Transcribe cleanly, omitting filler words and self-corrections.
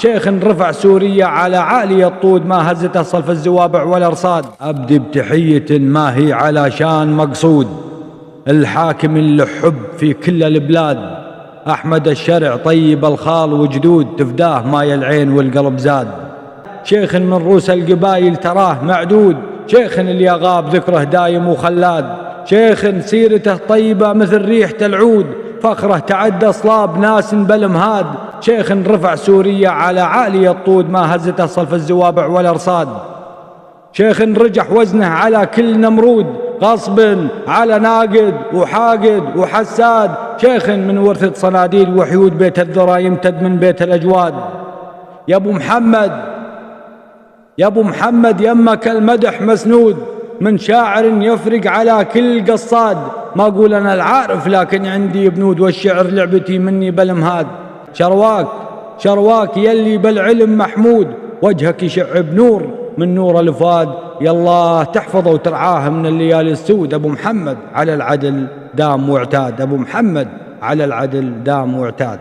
شيخ رفع سوريا على عالي الطود، ما هزته صلف الزوابع والارصاد. ابدي بتحية ما هي علشان مقصود، الحاكم اللي حب في كل البلاد، احمد الشرع طيب الخال وجدود، تفداه ماي العين والقلب زاد. شيخ من روس القبايل تراه معدود، شيخ اللي غاب ذكره دايم وخلاد، شيخ سيرته طيبة مثل ريحة العود، فخره تعدى صلاب ناس بالمهاد. شيخ رفع سوريا على عالي الطود، ما هزته صلف الزوابع والارصاد. شيخ رجح وزنه على كل نمرود، غصب على ناقد وحاقد وحساد. شيخ من ورثة صناديل وحيود، بيت الذرى يمتد من بيت الأجواد. يا أبو محمد يا أبو محمد يمك المدح مسنود، من شاعر يفرق على كل قصاد. ما أقول أنا العارف لكن عندي بنود، والشعر لعبتي مني بالمهاد. شرواك يلي بالعلم محمود، وجهك يشع بنور من نور الفؤاد. يالله تحفظه وترعاه من الليالي السود. أبو محمد على العدل دام واعتاد، أبو محمد على العدل دام واعتاد.